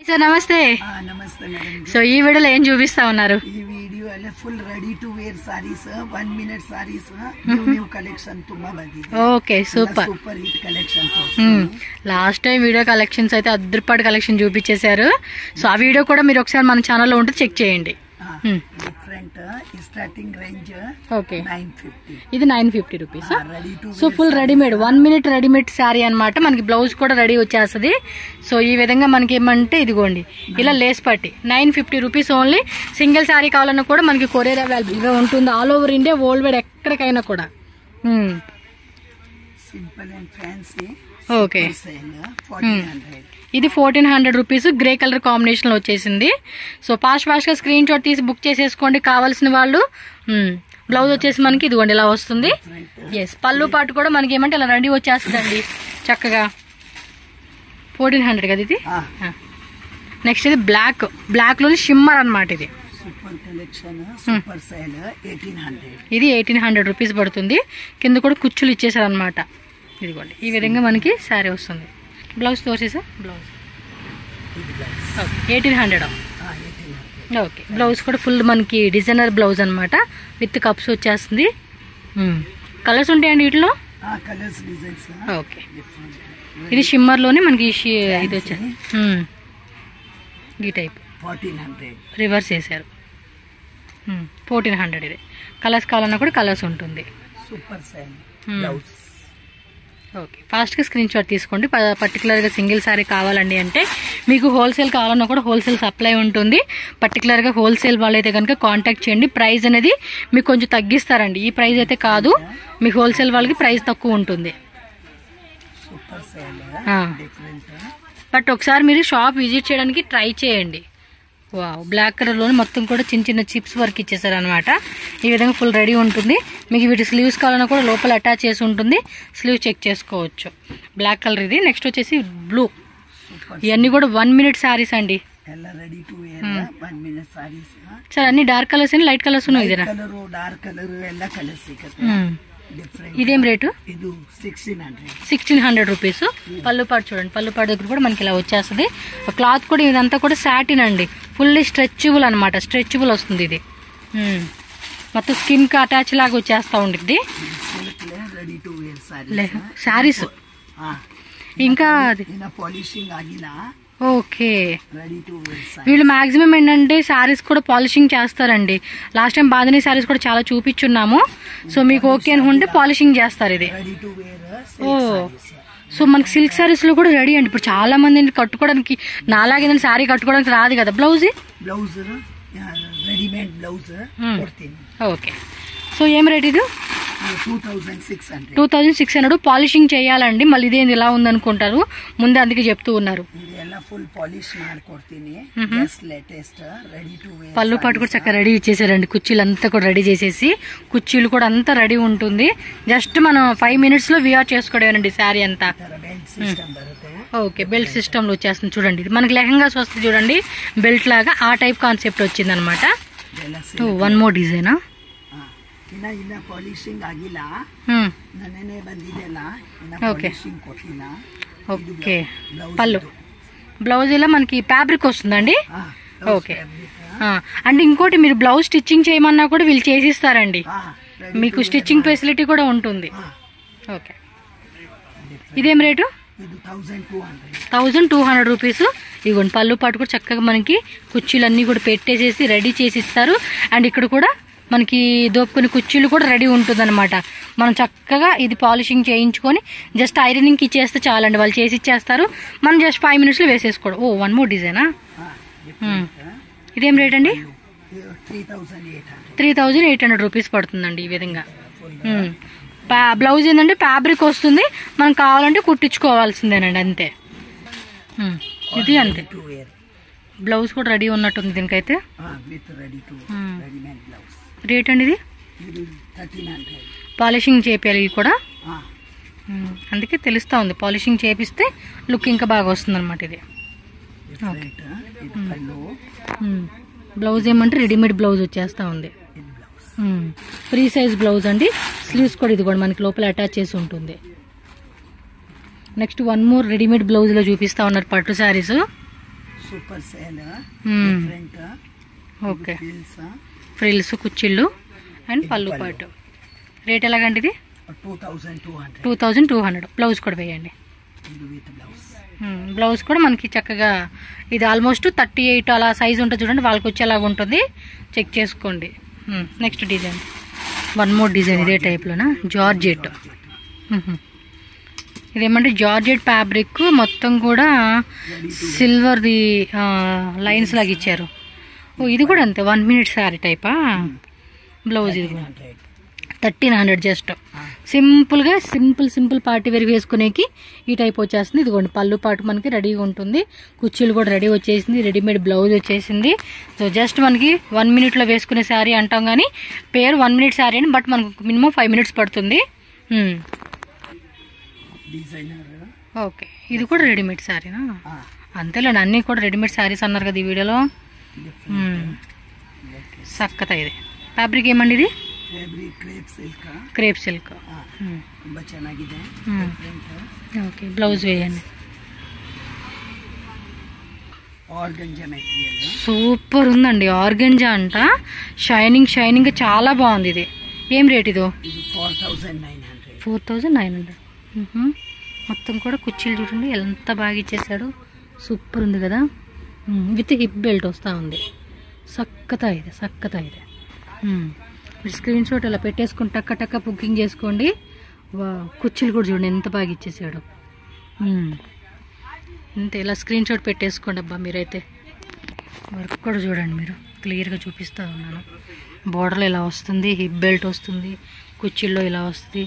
Sir నమస్తే. నమస్తే madam. So ఈ వీడియోలో ఏం చూపిస్తా ఉన్నారు? ఈ వీడియో ಅಲ್ಲ full ready to wear saris 1 minute saris new collection ತುಂಬಾ ಬಂದಿದೆ. Okay super super hit collection. Last time video collections అయితే అద్దరిపాటి కలెక్షన్ చూపించేశారు. సో ఆ వీడియో కూడా మీరు ఒకసారి మన ఛానల్లో ఉంటే చెక్ చేయండి. Different starting range okay 950. ఇది 950 rupees. So full readymade 1 minute readymade sari అనమాట. మనకి బ్లౌజ్ కూడా రెడీ వచ్చేస్తుంది. సో ఈ విధంగా మనకి ఏమంటే ఇదిగోండి ఇలా లేస్ పట్టి 950 రూపీస్ ఓన్లీ. సింగిల్ శారీ కావాలన్నా కూడా మనకి కొరియర్ అవైలబుల్గా ఉంటుంది. All over India world wide ఎక్కడికైనా కూడా. Simple and fancy. ఓకే ఇది 1400 రూపీస్. గ్రే కలర్ కాంబినేషన్ లో వచ్చేసింది. సో ఫాస్ట్ గా స్క్రీన్ షాట్ తీసి బుక్ చేసేసుకోండి కావాల్సిన వాళ్ళు. బ్లౌజ్ వచ్చేసి మనకి ఇదిగోండి ఇలా వస్తుంది. ఎస్ పళ్ళు పాటు కూడా మనకి ఏమంటే ఇలా రెడీ వచ్చేస్తుందండి చక్కగా. 1400 కదా ఇది. నెక్స్ట్ ఇది బ్లాక్ లోని షిమ్మర్ అనమాట. ఇది సూపర్ కలెక్షన్. Super sale 1800. ఇది 1800 రూపీస్ పడుతుంది. కింద కూడా కుచ్చులు ఇచ్చేసారు అనమాట. ఇదిగోండి ఈ విధంగా మనకి శారీ వస్తుంది. బ్లౌజ్ తోసేసా బ్లౌజ్ 1800. ఓకే బ్లౌజ్ కూడా ఫుల్ మనకి డిజైనర్ బ్లౌజ్ అనమాట. విత్ కప్స్ వచ్చేస్తుంది. కలర్స్ ఉంటాయండి వీటిలో. ఓకే ఇది షిమ్మర్లోనే మనకి ఇది వచ్చేది ఈ టైప్ 1400. రివర్స్ చేశారు. 1400 ఇది. కలర్స్ కావాలన్నా కూడా కలర్స్ ఉంటుంది. Super sale blouse. ఓకే ఫాస్ట్గా స్క్రీన్ షాట్ తీసుకోండి. పర్టికులర్గా సింగిల్ శారీ కావాలండి అంటే మీకు హోల్సేల్ కావాలన్నా కూడా హోల్సేల్ సప్లై ఉంటుంది. పర్టికులర్గా హోల్సేల్ వాళ్ళైతే కనుక కాంటాక్ట్ చేయండి. ప్రైస్ అనేది మీకు కొంచెం తగ్గిస్తారండి. ఈ ప్రైస్ అయితే కాదు, మీకు హోల్సేల్ వాళ్ళకి ప్రైస్ తక్కువ ఉంటుంది. బట్ ఒకసారి మీరు షాప్ విజిట్ చేయడానికి ట్రై చేయండి. వావ్ బ్లాక్ కలర్లో మొత్తం కూడా చిన్న చిన్న చిప్స్ వర్క్ ఇచ్చేసారు అనమాట. ఈ విధంగా ఫుల్ రెడీ ఉంటుంది. మీకు వీటి స్లీవ్స్ కావాలన్నా కూడా లోపల అటాచ్ చేసి ఉంటుంది. స్లీవ్ చెక్ చేసుకోవచ్చు. బ్లాక్ కలర్ ఇది. నెక్స్ట్ వచ్చేసి బ్లూ. ఇవన్నీ కూడా 1 మినిట్ శారీస్ అండి. సార్ అన్ని డార్క్ కలర్స్ అండి లైట్ కలర్స్ ఉన్నాయి. ఇదేనా ఇదేం రేటు? 1600 రూపీస్. పళ్ళు పాటు చూడండి. పళ్ళు పాటు దగ్గర కూడా మనకి ఇలా వచ్చేస్తుంది. క్లాత్ కూడా ఇదంతా కూడా సాటిన్ అండి. ఫుల్లీ స్ట్రెచబుల్ అనమాట. స్ట్రెచబుల్ వస్తుంది ఇది. మొత్తం స్కిన్ కి అటాచ్ లాగా వచ్చేస్తా ఉండిద్ది శారీస్. ఇంకా ఓకే వీళ్ళు మాక్సిమం ఏంటంటే శారీస్ కూడా పాలిషింగ్ చేస్తారండి. లాస్ట్ టైం బాందిని శారీస్ కూడా చాలా చూపించున్నాము. సో మీకు ఓకే అనుకుంటే పాలిషింగ్ చేస్తారు ఇది. ఓ సో మనకి సిల్క్ శారీస్ లో కూడా రెడీ అండి. ఇప్పుడు చాలా మంది కట్టుకోవడానికి నాలాగేదండి శారీ కట్టుకోవడానికి రాదు కదా. Blouse readymade blouse. Okay so ఏం రేట్ ఇది? 2600. పాలిషింగ్ చేయాలండి. మళ్ళీ ఇదేంది ఇలా ఉందనుకుంటారు ముందే, అందుకే చెప్తూ ఉన్నారు. పళ్ళు పాటు కూడా చక్కగా రెడీ ఇచ్చేసారండి. కుర్చీలు అంతా కూడా రెడీ చేసేసి కుర్చీలు కూడా అంతా రెడీ ఉంటుంది. జస్ట్ మనం 5 మినిట్స్ లో విఆర్ చేసుకోవడమేనండి శారీ అంతా. ఓకే బెల్ట్ సిస్టమ్ లో వచ్చేస్తుంది చూడండి. ఇది మనకి లెహంగాస్ వస్తుంది చూడండి బెల్ట్ లాగా. ఆ టైప్ కాన్సెప్ట్ వచ్చింది అనమాట. 1 మోర్ డిజైనా. ఓకే పళ్ళు బ్లౌజ్ ఇలా మనకి ఫ్యాబ్రిక్ వస్తుందండి. ఓకే అంటే ఇంకోటి మీరు బ్లౌజ్ స్టిచ్చింగ్ చేయమన్నా కూడా వీళ్ళు చేసిస్తారండి. మీకు స్టిచ్చింగ్ ఫెసిలిటీ కూడా ఉంటుంది. ఓకే ఇదేం రేటు? 1200 రూపీస్. ఇదిగోండి పళ్ళు పాటు కూడా చక్కగా మనకి కుర్చీలన్నీ కూడా పెట్టేసేసి రెడీ చేసి ఇస్తారు. అండ్ ఇక్కడ కూడా మనకి దోపుకొని కుర్చీలు కూడా రెడీ ఉంటుంది అనమాట. మనం చక్కగా ఇది పాలిషింగ్ చేయించుకొని జస్ట్ ఐరనింగ్కి ఇచ్చేస్తే చాలండి. వాళ్ళు చేసి ఇచ్చేస్తారు. మనం జస్ట్ 5 మినిట్స్లో వేసేసుకోవడం. 1 మోర్ డిజైనా. ఇదేం రేట్ అండి? 3800 రూపీస్ పడుతుందండి ఈ విధంగా. బ్లౌజ్ ఏంటంటే ఫ్యాబ్రిక్ వస్తుంది. మనం కావాలంటే కుట్టించుకోవాల్సిందేనండి అంతే. ఇది అంతే. బ్లౌజ్ కూడా రెడీ ఉన్నట్టుంది దీనికైతే. రేట్ అండి ఇది? పాలిషింగ్ చేయాలి ఇది కూడా. అందుకే తెలుస్తా ఉంది. పాలిషింగ్ చేపిస్తే లుక్ ఇంకా బాగా వస్తుంది అనమాట ఇది. బ్లౌజ్ ఏమంటే రెడీమేడ్ బ్లౌజ్ వచ్చేస్తా ఉంది. ఫ్రీ సైజ్ బ్లౌజ్ అండి. స్లీవ్స్ కూడా ఇది కూడా మనకి లోపల అటాచ్ చేసి ఉంటుంది. నెక్స్ట్ 1 మోర్ రెడీమేడ్ బ్లౌజ్ లో చూపిస్తా ఉన్నారు పట్టు sarees. Super sale Hmm. Different okay ఫీల్స్ ఫ్రిల్స్ కుచ్చిళ్ళు అండ్ పళ్ళు పాటు రేట్ ఎలాగండి ఇది 2200 2200 బ్లౌజ్ కూడా వేయండి ఇది విత్ బ్లౌజ్ బ్లౌజ్ కూడా మనకి చక్కగా ఇది ఆల్మోస్ట్ 38 అలా సైజ్ ఉంటుంది చూడండి వాళ్ళకి వచ్చేలాగా ఉంటుంది చెక్ చేసుకోండి next design one more design ఇదే టైప్లోనా జార్జెట్ ఇదేమంటే జార్జెట్ ఫ్యాబ్రిక్ మొత్తం కూడా సిల్వర్ది లైన్స్ లాగా ఇచ్చారు ఓ ఇది కూడా అంతే 1 minute శారీ టైపా బ్లౌజ్ ఇది కూడా 1300 జస్ట్ సింపుల్గా సింపుల్ పార్టీ వేర్ వేసుకునేకి ఈ టైప్ వచ్చేస్తుంది ఇదిగోండి పళ్ళు పాటు మనకి రెడీగా ఉంటుంది కుర్చీలు కూడా రెడీ వచ్చేసింది రెడీమేడ్ బ్లౌజ్ వచ్చేసింది సో జస్ట్ మనకి 1 minute వేసుకునే శారీ అంటాం కానీ పేరు 1 minute శారీ అని బట్ మనకు మినిమం 5 minutes పడుతుంది ఓకే ఇది కూడా రెడీమేడ్ శారీనా అంతేలేండి అన్నీ కూడా రెడీమేడ్ శారీస్ అన్నారు కదా ఈ వీడియోలో సక్కత ఇది ఫ్యాబ్రిక్ ఏమండి ఇది క్రేప్ సిల్క్ ఓకే బ్లౌజ్ వేయండి సూపర్ ఉందండి ఆర్గంజా అంట షైనింగ్ చాలా బాగుంది ఇది ఏం రేట్ ఇదో 4900 మొత్తం కూడా కుర్చీలు చూడండి ఎంత బాగా ఇచ్చేసాడు సూపర్ ఉంది కదా విత్ హిప్ బెల్ట్ వస్తూ ఉంది సక్కత ఇది మీరు స్క్రీన్ షాట్ ఇలా పెట్టేసుకుని టక్క బుకింగ్ చేసుకోండి కుర్చీలు కూడా చూడండి ఎంత బాగా ఇచ్చేసాడు అంతే ఇలా స్క్రీన్ షాట్ పెట్టేసుకోండి అబ్బా మీరైతే వర్క్ కూడా చూడండి మీరు క్లియర్గా చూపిస్తూ ఉన్నాను బోర్డర్లో ఇలా వస్తుంది హిప్ బెల్ట్ వస్తుంది కుర్చీల్లో ఇలా వస్తుంది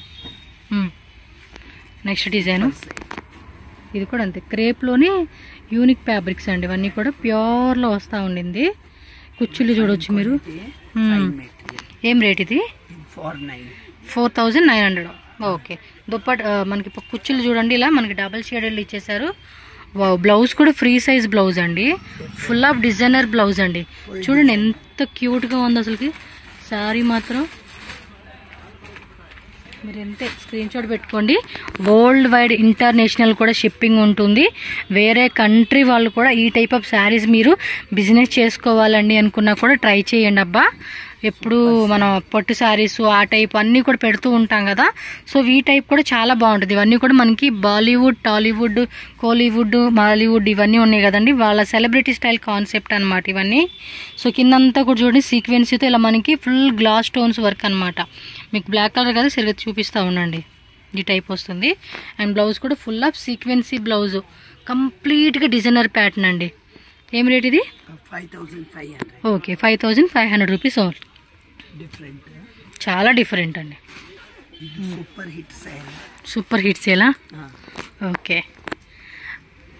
నెక్స్ట్ డిజైన్ ఇది కూడా అంతే క్రేప్లోనే యూనిక్ ఫ్యాబ్రిక్స్ అండి ఇవన్నీ కూడా ప్యూర్లో వస్తూ ఉండింది కుర్చీలు చూడవచ్చు మీరు ఏం రేట్ ఇది 4900 ఓకే దుప్పట్ మనకి కుర్చీలు చూడండి ఇలా మనకి డబల్ షేడెడ్ ఇచ్చేసారు బ్లౌజ్ కూడా ఫ్రీ సైజ్ బ్లౌజ్ అండి ఫుల్ ఆఫ్ డిజైనర్ బ్లౌజ్ అండి చూడండి ఎంత క్యూట్గా ఉంది అసలుకి శారీ మాత్రం మీరు ఎంతే స్క్రీన్ షాట్ పెట్టుకోండి వరల్డ్ వైడ్ ఇంటర్నేషనల్ కూడా షిప్పింగ్ ఉంటుంది వేరే కంట్రీ వాళ్ళు కూడా ఈ టైప్ ఆఫ్ శారీస్ మీరు బిజినెస్ చేసుకోవాలండి అనుకున్నా కూడా ట్రై చేయండి అబ్బా ఎప్పుడు మనం పట్టు శారీస్ ఆ టైప్ అన్నీ కూడా పెడుతూ ఉంటాం కదా సో ఈ టైప్ కూడా చాలా బాగుంటుంది ఇవన్నీ కూడా మనకి బాలీవుడ్ టాలీవుడ్ కోలీవుడ్ మాలీవుడ్ ఇవన్నీ ఉన్నాయి కదండి వాళ్ళ సెలబ్రిటీ స్టైల్ కాన్సెప్ట్ అనమాట ఇవన్నీ సో కిందంతా కూడా చూడండి సీక్వెన్స్తో ఇలా మనకి ఫుల్ గ్లాస్ స్టోన్స్ వర్క్ అనమాట మీకు బ్లాక్ కలర్ కదా సరిగ్గా చూపిస్తూ ఉండండి ఈ టైప్ వస్తుంది అండ్ బ్లౌజ్ కూడా ఫుల్ ఆఫ్ సీక్వెన్సీ బ్లౌజ్ కంప్లీట్గా డిజైనర్ ప్యాటర్న్ అండి ఏం రేట్ ఇది 5500 ఓకే 5500 రూపీస్ చాలా డిఫరెంట్ అండి సూపర్ హిట్ సేలా ఓకే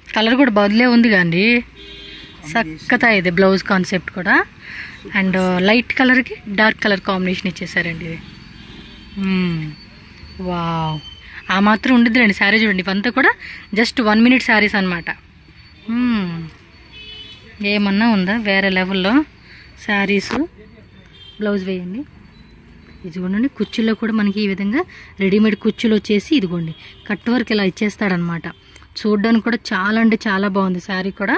కలర్ కూడా బదులే ఉంది కండి సక్కతా ఇది బ్లౌజ్ కాన్సెప్ట్ కూడా అండ్ లైట్ కలర్కి డార్క్ కలర్ కాంబినేషన్ ఇచ్చేసారండి ఇది వావ్ ఆ మాత్రం ఉండిద్దిలేండి శారీ చూడండి ఇవంతా కూడా జస్ట్ 1 minute శారీస్ అనమాట ఏమన్నా ఉందా వేరే లెవెల్లో శారీస్ బ్లౌజ్ వేయండి ఇది చూడండి కుర్చీలో కూడా మనకి ఈ విధంగా రెడీమేడ్ కుర్చీలు వచ్చేసి ఇదిగోండి కట్ వర్క్ ఇలా ఇచ్చేస్తాడనమాట చూడడానికి కూడా చాలా అంటే చాలా బాగుంది శారీ కూడా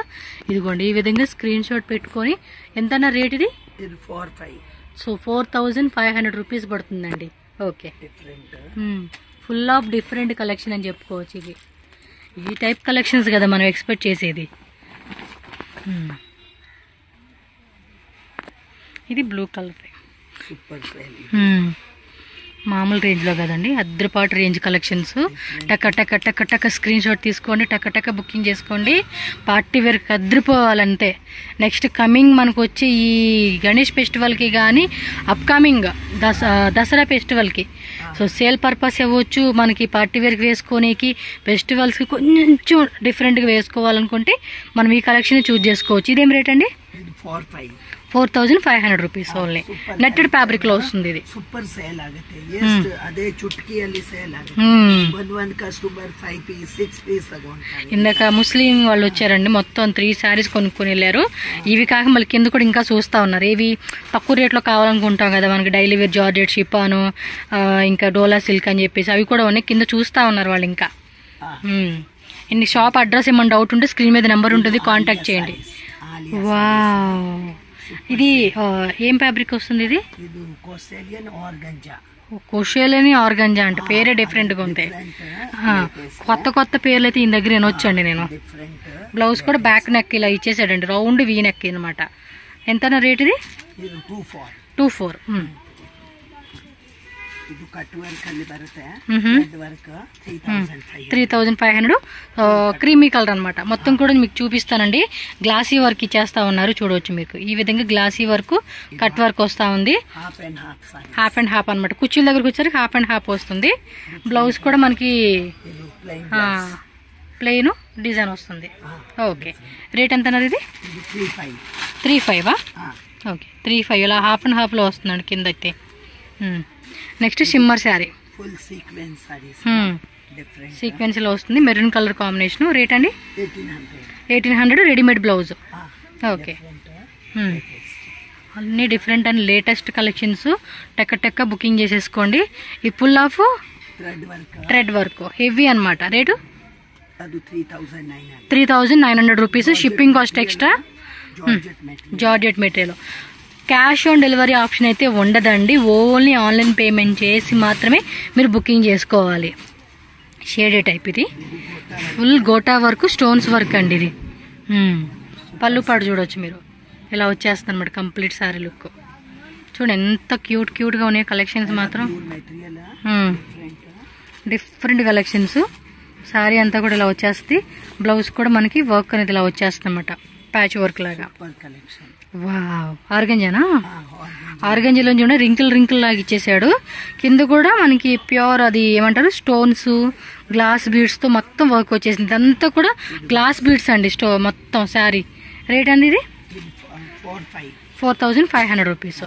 ఇదిగోండి ఈ విధంగా స్క్రీన్ షాట్ పెట్టుకొని ఎంతన్నా రేట్ ఇది 45 సో 4500 రూపీస్ పడుతుందండి okay full of different collection అని చెప్పుకోవచ్చు ఇది ఈ టైప్ కలెక్షన్స్ కదా మనం ఎక్స్పెక్ట్ చేసేది ఇది బ్లూ కలర్ మామూలు రేంజ్లో కదండి అద్దరిపాటు రేంజ్ కలెక్షన్స్ టక్క స్క్రీన్ షాట్ తీసుకోండి టక్క బుకింగ్ చేసుకోండి పార్టీ వేర్కి అద్దరిపోవాలంతే నెక్స్ట్ కమింగ్ మనకు వచ్చే ఈ గణేష్ ఫెస్టివల్కి కానీ అప్కమింగ్ దసరా ఫెస్టివల్కి సో సేల్ పర్పస్ అవ్వచ్చు మనకి పార్టీ వేర్కి వేసుకోనికి ఫెస్టివల్స్కి కొంచెం డిఫరెంట్గా వేసుకోవాలనుకుంటే మనం ఈ కలెక్షన్ చూస్ చేసుకోవచ్చు ఇదేం రేట్ అండి 4500 ರೂಪೀಸ್ ಓನ್ಲಿ ನೆಟ್ಟೆಡ್ ಫ್ಯಾಬ್ರಿಕ್ లో వస్తుంది ఇది ಸೂಪರ್ ಸೇಲ್ ಆಗುತ್ತೆ ಎಷ್ಟು ಅದೇ ಚುಟ್ಕಿಯಲ್ಲಿ ಸೇಲ್ ಆಗುತ್ತೆ ಒಂದು ಕಸ್ಟಮರ್ 5 పీస్ 6 పీస్ ತಗೊಂತಾರೆ ఇందాక ముస్లిం వాళ్ళు వచ్చారండి మొత్తం 3 సారీస్ కొనుక్కొని వెళ్ళారు ఇవి కాక మళ్ళీ కింద కూడా ఇంకా చూస్తా ఉన్నారు ఏవి తక్కువ రేట్లో కావాలనుకుంటాం కదా మనకి డైలీ వేర్ జార్జెట్ షిపాను ఇంకా డోలా సిల్క్ అని చెప్పేసి అవి కూడా ఉన్నాయి కింద చూస్తా ఉన్నారు వాళ్ళు ఇంకా ఇన్ని షాప్ అడ్రస్ ఏమన్నా డౌట్ ఉంటే స్క్రీన్ మీద నెంబర్ ఉంటుంది, కాంటాక్ట్ చేయండి. వావ్, ఇది ఏం ఫ్యాబ్రిక్ వస్తుంది? ఇది కోషేలియన్ ఆర్గంజా అంటే పేరే డిఫరెంట్గా ఉంటాయి. కొత్త కొత్త పేర్లు అయితే ఈ దగ్గర వినొచ్చండి నేను. బ్లౌజ్ కూడా బ్యాక్ నెక్ ఇలా ఇచ్చేసాడండి, రౌండ్ వీ నెక్ అనమాట. ఎంత రేట్ ఇది? 24. ಇದು ಕಟ್ ವರ್ಕ್ ಅಲ್ಲಿ ಬರುತ್ತೆ, 3500. క్రీమీ కలర్ అనమాట. మొత్తం కూడా మీకు చూపిస్తానండి. గ్లాసీ వర్క్ ఇచ్చేస్తా ఉన్నారు, చూడవచ్చు మీకు. ఈ విధంగా గ్లాసీ వర్క్, కట్ వర్క్ వస్తా ఉంది. హాఫ్ అండ్ హాఫ్ అనమాట. కుర్చీల దగ్గరకు వచ్చేసరికి హాఫ్ అండ్ హాఫ్ వస్తుంది. బ్లౌజ్ కూడా మనకి ప్లెయిన్ డిజైన్ వస్తుంది. ఓకే, రేట్ ఎంత అన్నారు ఇది? 3.5. ఓకే, 3.5 ఇలా హాఫ్ అండ్ హాఫ్లో వస్తుందండి కింద అయితే. Next shimmer saree, full sequence sarees, sequence లో వస్తుంది. Maroon colour combination. రేట్ అండి? 1800. Readymade blouse. ఓకే, అన్ని డిఫరెంట్ అండ్ లేటెస్ట్ కలెక్షన్స్. టెక్క బుకింగ్ చేసేసుకోండి. ఈ full of thread work heavy అనమాట. Rate 3900 rupees. Shipping cost extra. Georgette material. Cash on delivery option అయితే ఉండదండి. ఓన్లీ ఆన్లైన్ పేమెంట్ చేసి మాత్రమే మీరు బుకింగ్ చేసుకోవాలి. షేడే టైప్ ఇది. Full gota work, stones work అండి ఇది. పళ్ళు పాడు చూడవచ్చు మీరు, ఇలా వచ్చేస్తుంది అనమాట కంప్లీట్ శారీ లుక్. చూడండి ఎంత క్యూట్గా ఉన్నాయి కలెక్షన్స్ మాత్రం. Different collections. శారీ అంతా కూడా ఇలా వచ్చేస్తుంది. బ్లౌజ్ కూడా మనకి వర్క్ అనేది ఇలా వచ్చేస్తుంది అనమాట, ప్యాచ్ వర్క్ లాగా. వావ్, ఆర్గంజానా? ఆర్గంజాలో చూడండి రింకిల్ లాగా ఇచ్చేసాడు. కింద కూడా మనకి ప్యూర్ అది ఏమంటారు స్టోన్స్, గ్లాస్ బీడ్స్ తో మొత్తం వర్క్ వచ్చేసింది. ఇదంతా కూడా గ్లాస్ బీడ్స్ అండి మొత్తం శారీ. రేట్ అండి ఇది? 4500 రూపీస్.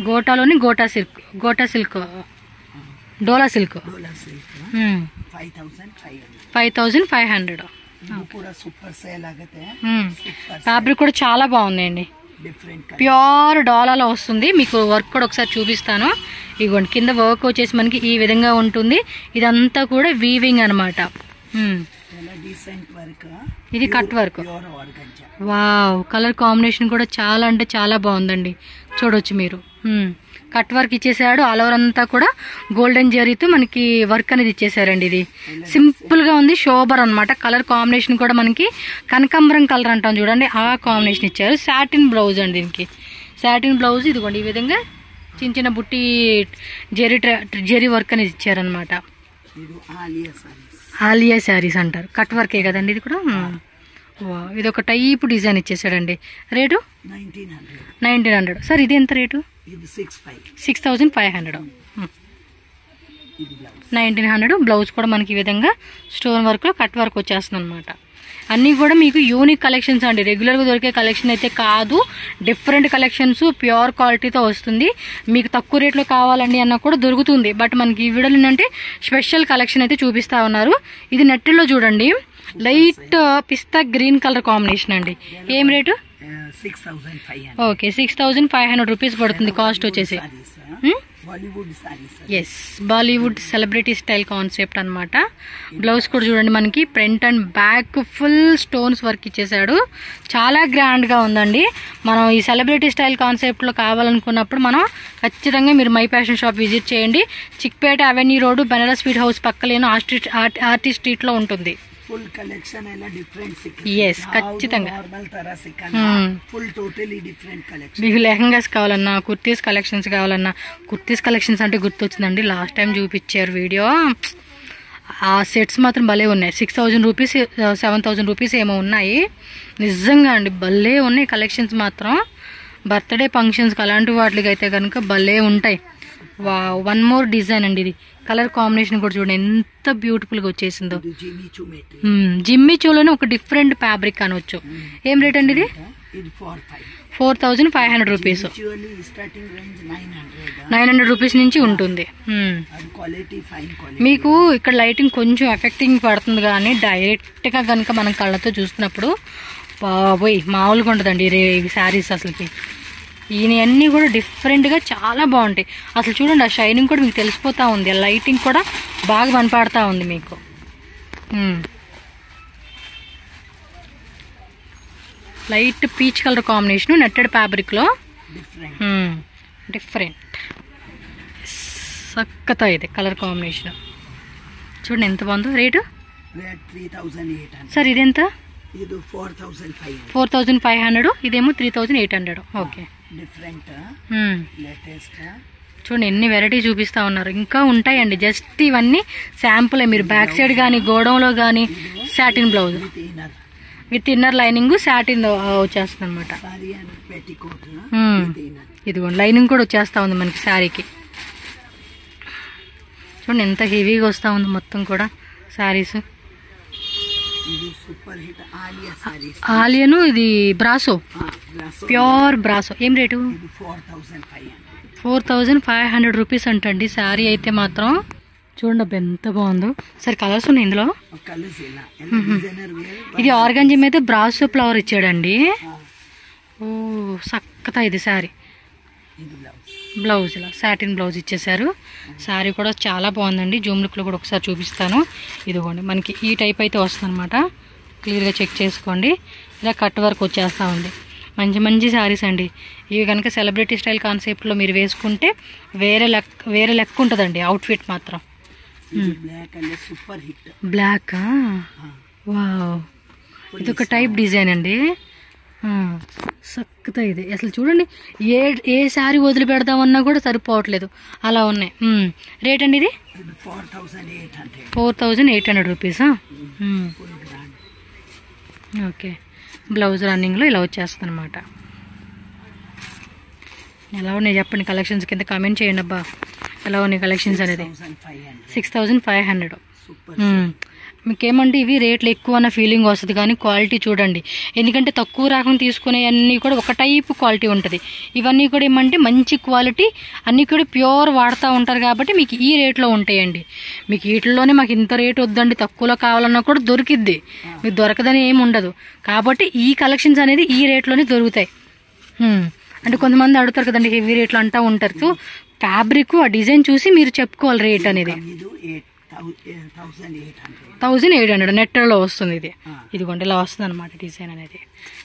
గోటాలోని డోలా సిల్క్ 5500. ఫ్యాబ్రిక్ కూడా చాలా బాగుందండి, ప్యూర్ డోలాలో వస్తుంది. మీకు వర్క్ కూడా ఒకసారి చూపిస్తాను. ఇదిగోండి కింద వర్క్ వచ్చేసి మనకి ఈ విధంగా ఉంటుంది. ఇదంతా కూడా వీవింగ్ అనమాట. ఇది cut work. Wow, colour combination కూడా చాలా అంటే చాలా బాగుందండి, చూడొచ్చు మీరు. కట్ వర్క్ ఇచ్చేసాడు. ఆల్ ఓవర్ అంతా కూడా గోల్డెన్ జరీతో మనకి వర్క్ అనేది ఇచ్చేసారండి. ఇది సింపుల్ గా ఉంది, షోబర్ అనమాట. కలర్ కాంబినేషన్ కూడా మనకి కనకాంబరం కలర్ అంటాం చూడండి, ఆ కాంబినేషన్ ఇచ్చారు. సాటిన్ బ్లౌజ్ అండి దీనికి. సాటిన్ బ్లౌజ్ ఇదిగోండి ఈ విధంగా చిన్న బుట్టి జరీ వర్క్ అనేది ఇచ్చారనమాట. ఆలియా శారీస్ అంటారు. కట్ వర్కే కదండి ఇది కూడా. ఇది ఒక టైప్ డిజైన్ ఇచ్చేసాడండి. రేటు 1900. సార్ ఇది ఎంత రేటు? 6500. 1900. బ్లౌజ్ కూడా మనకి ఈ విధంగా స్టోన్ వర్క్ లో కట్ వర్క్ వచ్చేస్తుంది అనమాట. అన్నీ కూడా మీకు యూనిక్ కలెక్షన్స్ అండి, రెగ్యులర్గా దొరికే కలెక్షన్ అయితే కాదు. డిఫరెంట్ కలెక్షన్స్, ప్యూర్ క్వాలిటీతో వస్తుంది. మీకు తక్కువ రేట్లో కావాలండి అన్న కూడా దొరుకుతుంది. బట్ మనకి ఈ వీడియోలో ఏంటంటే స్పెషల్ కలెక్షన్ అయితే చూపిస్తా ఉన్నారు. ఇది నెట్లో చూడండి, light pista green colour combination అండి. ఏం రేటు? 6500. ఓకే, 6500 రూపీస్ పడుతుంది కాస్ట్ వచ్చేసి. Yes, Bollywood celebrity style concept అనమాట. బ్లౌజ్ కూడా చూడండి మనకి front and back full stones work ఇచ్చేసాడు. చాలా గ్రాండ్ గా ఉందండి. మనం ఈ సెలబ్రిటీ స్టైల్ కాన్సెప్ట్ లో కావాలనుకున్నప్పుడు మనం ఖచ్చితంగా మీరు మై ఫ్యాషన్ షాప్ విజిట్ చేయండి. Chickpet avenue road, Banaras sweet house పక్కలేను ఆర్టిస్ట్ స్ట్రీట్ లో ఉంటుంది. ఫుల్ కలెక్షన్ ఎలా డిఫరెంట్ ఎస్, ఖచ్చితంగా ఫుల్ టోటలీ డిఫరెంట్ కలెక్షన్. మీకు లెహంగాస్ కావాలన్నా, కుర్తీస్ కలెక్షన్స్ కావాలన్నా, కుర్తీస్ కలెక్షన్స్ అంటే గుర్తొచ్చిందండి, లాస్ట్ టైం చూపించారు వీడియో. ఆ సెట్స్ మాత్రం భలే ఉన్నాయి. 6000 రూపీస్ 7000 రూపీస్ ఏమో ఉన్నాయి. నిజంగా అండి భలే ఉన్నాయి కలెక్షన్స్ మాత్రం. బర్త్డే ఫంక్షన్స్కి అలాంటి వాటికి అయితే కనుక భలే ఉంటాయి. వన్ మోర్ డిజైన్ అండి. ఇది కలర్ కాంబినేషన్ కూడా చూడండి ఎంత బ్యూటిఫుల్ గా వచ్చేసిందో. జిమ్మి చూలోనే ఒక డిఫరెంట్ ఫ్యాబ్రిక్ అనొచ్చు. ఏం రేట్ అండి ఇది? 4500 రూపీస్. 900 రూపీస్ నుంచి ఉంటుంది. మీకు ఇక్కడ లైటింగ్ కొంచెం ఎఫెక్టింగ్ పడుతుంది, కానీ డైరెక్ట్ గా కనుక మనం కళ్ళతో చూస్తున్నప్పుడు బాబోయ్ మామూలుగా ఉంటుందండి ఈ శారీస్. అసలుకి ఈయనన్నీ కూడా డిఫరెంట్గా చాలా బాగుంటాయి. అసలు చూడండి ఆ షైనింగ్ కూడా మీకు తెలిసిపోతూ ఉంది, ఆ లైటింగ్ కూడా బాగా కనపడతా ఉంది మీకు. Light peach colour combination netted ఫ్యాబ్రిక్లో డిఫరెంట్ చక్కతో ఇది కలర్ కాంబినేషన్. చూడండి ఎంత బాగుందో. రేటు సార్ ఇదెంత? 4500. ఇదేమో 3800. ఓకే. చూడండి ఎన్ని వెరైటీ చూపిస్తా ఉన్నారు, ఇంకా ఉంటాయండి. జస్ట్ ఇవన్నీ శాంపులే. మీరు బ్యాక్ సైడ్ కానీ గోడౌన్లో కానీ satin blouse with inner lining satin వచ్చేస్తుంది అనమాట. ఇదిగోండి లైనింగ్ కూడా వచ్చేస్తా ఉంది మనకి శారీకి. చూడండి ఎంత హెవీగా వస్తూ ఉంది మొత్తం కూడా శారీస్. ఆలియను ఇది బ్రాసో, ప్యూర్ బ్రాసో. ఏం రేటు? 4500 రూపీస్ అంటండి శారీ అయితే మాత్రం. చూడండి అబ్బా ఎంత బాగుందో. సరే కలర్స్ ఉన్నాయి ఇందులో. ఇది ఆర్గాంజీ మీద బ్రాసో ఫ్లవర్ ఇచ్చాడండి. ఓ చక్కతా ఇది శారీ. బ్లౌజ్ ఇలా సాటిన్ బ్లౌజ్ ఇచ్చేసారు. శారీ కూడా చాలా బాగుందండి. జూమ్ లుక్లో కూడా ఒకసారి చూపిస్తాను. ఇదిగోండి మనకి ఈ టైప్ అయితే వస్తుంది అనమాట. క్లియర్గా చెక్ చేసుకోండి. ఇలా కట్ వర్క్ వచ్చేస్తూ ఉంది. మంచి మంచి శారీస్ అండి ఇవి. కనుక సెలబ్రిటీ స్టైల్ కాన్సెప్ట్లో మీరు వేసుకుంటే వేరే లెక్క ఉంటుందండి అవుట్ఫిట్ మాత్రం. బ్లాక్ వావ్, ఇదొక టైప్ డిజైన్ అండి. చక్కగా ఇది అసలు చూడండి ఏ శారీ వదిలి పెడదామన్నా కూడా సరిపోవట్లేదు, అలా ఉన్నాయి. రేట్ అండి ఇది 4800 రూపీసా? ఓకే. బ్లౌజ్ రన్నింగ్లో ఇలా వచ్చేస్తుంది అనమాట. ఎలా ఉన్నాయి చెప్పండి కలెక్షన్స్ కింద కామెంట్ చేయండి అబ్బా. ఎలా ఉన్నాయి కలెక్షన్స్ అనేది. 6500. మీకేమంటే ఇవి రేట్లు ఎక్కువ అన్న ఫీలింగ్ వస్తుంది, కానీ క్వాలిటీ చూడండి. ఎందుకంటే తక్కువ రకం తీసుకునే అన్నీ కూడా ఒక టైప్ క్వాలిటీ ఉంటుంది. ఇవన్నీ కూడా ఏమంటే మంచి క్వాలిటీ, అన్నీ కూడా ప్యూర్ వాడుతూ ఉంటారు కాబట్టి మీకు ఈ రేట్లో ఉంటాయండి. మీకు వీటిల్లోనే మాకు ఇంత రేటు వద్దండి తక్కువలో కావాలన్నా కూడా దొరికిద్ది, మీకు దొరకదని ఏమి ఉండదు. కాబట్టి ఈ కలెక్షన్స్ అనేది ఈ రేట్లోనే దొరుకుతాయి. అంటే కొంతమంది అడుగుతారు కదండి హెవీ రేట్లు అంటూ ఉంటారు. సో ఫ్యాబ్రిక్ ఆ డిజైన్ చూసి మీరు చెప్పుకోవాలి రేట్ అనేది. 1800 నెట్టలో వస్తుంది ఇది. ఇదిగోండి ఇలా వస్తుంది అనమాట డిజైన్ అనేది.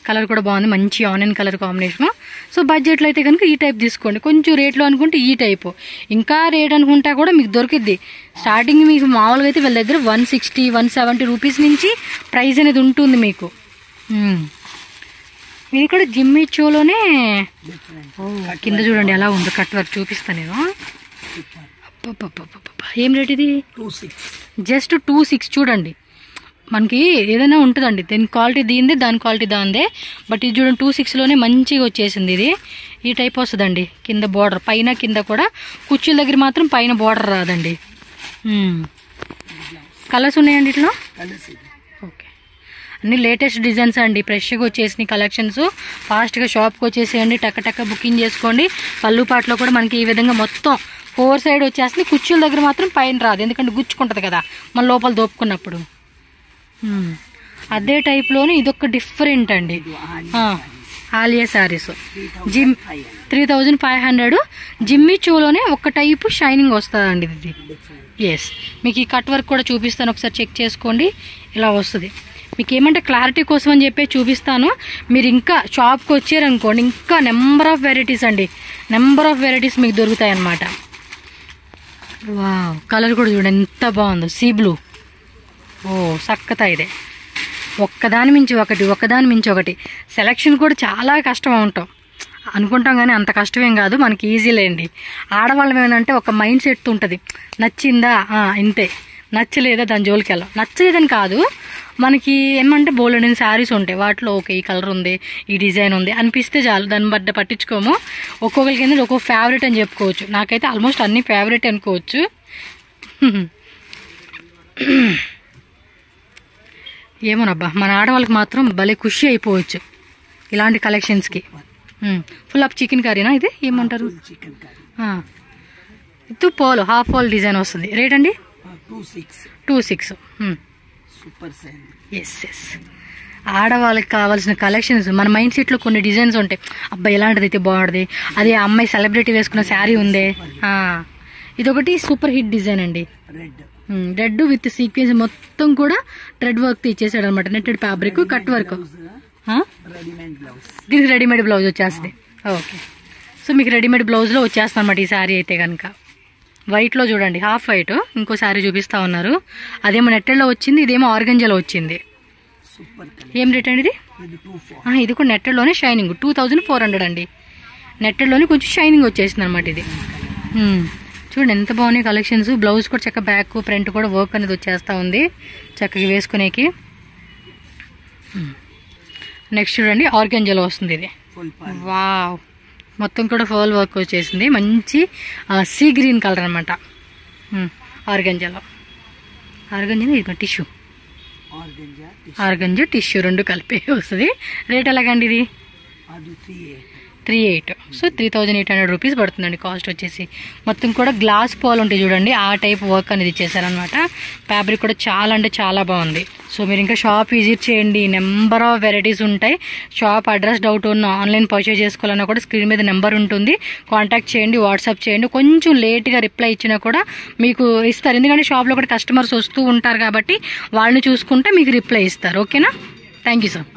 కలర్ కూడా బాగుంది, మంచి ఆనియన్ కలర్ కాంబినేషన్. సో బడ్జెట్లో అయితే కనుక ఈ టైప్ తీసుకోండి. కొంచెం రేట్లో అనుకుంటే ఈ టైపు, ఇంకా రేట్ అనుకుంటా కూడా మీకు దొరికిద్ది. స్టార్టింగ్ మీకు మామూలుగా అయితే వీళ్ళ దగ్గర 160, 170 రూపీస్ నుంచి ప్రైస్ అనేది ఉంటుంది మీకు. ఇది కూడా జిమ్మిచోలోనే కింద చూడండి ఎలా ఉందో కట్ వర్క్ చూపిస్తాను నేను. ఏం రేట్ ఇది? జస్ట్ 2600. చూడండి మనకి ఏదైనా ఉంటుందండి, దీని క్వాలిటీ దీనిదే, దాని క్వాలిటీ దానిదే. బట్ ఇది చూడండి 2600లోనే మంచిగా వచ్చేసింది. ఇది ఈ టైప్ వస్తుందండి. కింద బార్డర్ పైన కింద కూడా, కుర్చీల దగ్గర మాత్రం పైన బార్డర్ రాదండి. కలర్స్ ఉన్నాయండి ఇట్లా. ఓకే, అన్ని లేటెస్ట్ డిజైన్స్ అండి, ఫ్రెష్గా వచ్చేసినాయి కలెక్షన్స్. ఫాస్ట్గా షాప్కి వచ్చేసేయండి, టక్క బుకింగ్ చేసుకోండి. పళ్ళు పాటలో కూడా మనకి ఈ విధంగా మొత్తం 4 సైడ్ వచ్చేస్తుంది. కుర్చీల దగ్గర మాత్రం పైన రాదు, ఎందుకంటే గుచ్చుకుంటుంది కదా మన లోపల దోపుకున్నప్పుడు. అదే టైప్లోనే ఇదొక డిఫరెంట్ అండి. ఆలియా శారీస్ 3500. జిమ్మిచోలోనే ఒక టైపు షైనింగ్ వస్తుందండి ఇది. ఎస్, మీకు ఈ కట్ వర్క్ కూడా చూపిస్తాను, ఒకసారి చెక్ చేసుకోండి. ఇలా వస్తుంది. మీకు ఏమంటే క్లారిటీ కోసం అని చెప్పి చూపిస్తాను. మీరు ఇంకా షాప్కి వచ్చారనుకోండి, ఇంకా నెంబర్ ఆఫ్ వెరైటీస్ అండి, నెంబర్ ఆఫ్ వెరైటీస్ మీకు దొరుకుతాయి అన్నమాట. వావ్, కలర్ కూడా చూడండి ఎంత బాగుందో, సీ బ్లూ. ఓ చక్కతా ఇదే. ఒక్కదాని మించి ఒకటి. సెలెక్షన్ కూడా చాలా కష్టం ఉంటాం అనుకుంటాం, కానీ అంత కష్టమేం కాదు, మనకి ఈజీలేండి. ఆడవాళ్ళం ఏమంటే ఒక మైండ్ సెట్ ఉంటుంది, నచ్చిందా ఇంతే, నచ్చలేదా దాని జోలికి వెళ్ళాం. నచ్చలేదని కాదు, మనకి ఏమంటే బోల్డెన్ శారీస్ ఉంటాయి, వాటిలో ఓకే ఈ కలర్ ఉంది, ఈ డిజైన్ ఉంది అనిపిస్తే చాలు, దాన్ని బట్టి పట్టించుకోము. ఒక్కొక్కరికి ఏంటంటే ఒక్కొక్క ఫేవరెట్ అని చెప్పుకోవచ్చు. నాకైతే ఆల్మోస్ట్ అన్ని ఫేవరెట్ అనుకోవచ్చు. ఏమోనబ్బా, మన ఆడవాళ్ళకి మాత్రం భలే ఖుషి అయిపోవచ్చు ఇలాంటి కలెక్షన్స్కి. ఫుల్ ఆఫ్ చికెన్ కర్రీనా ఇది? ఏమంటారు? ఇది పోలో హాఫ్ పోల్ డిజైన్ వస్తుంది. రేట్ అండి 26. Super sale. ఎస్ ఎస్, ఆడవాళ్ళకి కావాల్సిన కలెక్షన్స్ మన మైండ్ సెట్లో కొన్ని డిజైన్స్ ఉంటాయి, అబ్బాయి ఎలాంటిది అయితే బాగుంటుంది, అదే అమ్మాయి సెలబ్రిటీ వేసుకున్న శారీ ఉందే, ఇదొకటి సూపర్ హిట్ డిజైన్ అండి. రెడ్ విత్ సీక్వెన్స్ మొత్తం కూడా థ్రెడ్ వర్క్ ఇచ్చేసాడు అనమాట. Netted fabric, cut work. దీనికి రెడీమేడ్ బ్లౌజ్ వచ్చేస్తుంది. ఓకే, సో మీకు రెడీమేడ్ బ్లౌజ్లో వచ్చేస్తుంది అనమాట ఈ శారీ అయితే కనుక. వైట్లో చూడండి, హాఫ్ వైట్. ఇంకో శారీ చూపిస్తా ఉన్నారు, అదేమో నెట్టెడ్లో వచ్చింది, ఇదేమో ఆర్గంజాలో వచ్చింది. ఏం రేట్ అండి ఇది? ఇది కూడా నెట్టెడ్లోనే షైనింగ్, 2400 అండి. నెట్టెడ్లోనే కొంచెం షైనింగ్ వచ్చేసింది అనమాట ఇది. చూడండి ఎంత బాగున్నాయి కలెక్షన్స్. బ్లౌజ్ కూడా చక్కగా బ్యాక్ ఫ్రంట్ కూడా వర్క్ అనేది వచ్చేస్తూ ఉంది చక్కగా వేసుకునేకి. నెక్స్ట్ చూడండి, ఆర్గంజాలో వస్తుంది ఇది. వావ్, మొత్తం కూడా ఫోల్ వర్క్ వచ్చేసింది, మంచి సీ గ్రీన్ కలర్ అనమాట. ఆర్గంజాలో, ఆర్గంజా ఇది టిష్యూ, ఆర్గంజా టిష్యూ రెండు కలిపి వస్తుంది. రేట్ ఎలాగండి ఇది? 38. సో 3800 రూపీస్ పడుతుందండి కాస్ట్ వచ్చేసి. మొత్తం కూడా గ్లాస్ పాలు ఉంటాయి చూడండి, ఆ టైప్ వర్క్ అనేది ఇచ్చేసారనమాట. ఫ్యాబ్రిక్ కూడా చాలా అంటే చాలా బాగుంది. సో మీరు ఇంకా షాప్ విజిట్ చేయండి, నెంబర్ ఆఫ్ వెరైటీస్ ఉంటాయి. షాప్ అడ్రస్ డౌట్ ఉన్న, ఆన్లైన్ పర్చేజ్ చేసుకోవాలన్నా కూడా స్క్రీన్ మీద నెంబర్ ఉంటుంది, కాంటాక్ట్ చేయండి, వాట్సాప్ చేయండి. కొంచెం లేట్గా రిప్లై ఇచ్చినా కూడా మీకు ఇస్తారు, ఎందుకంటే షాప్లో కూడా కస్టమర్స్ వస్తూ ఉంటారు కాబట్టి వాళ్ళని చూసుకుంటే మీకు రిప్లై ఇస్తారు. ఓకేనా? Thank you sir.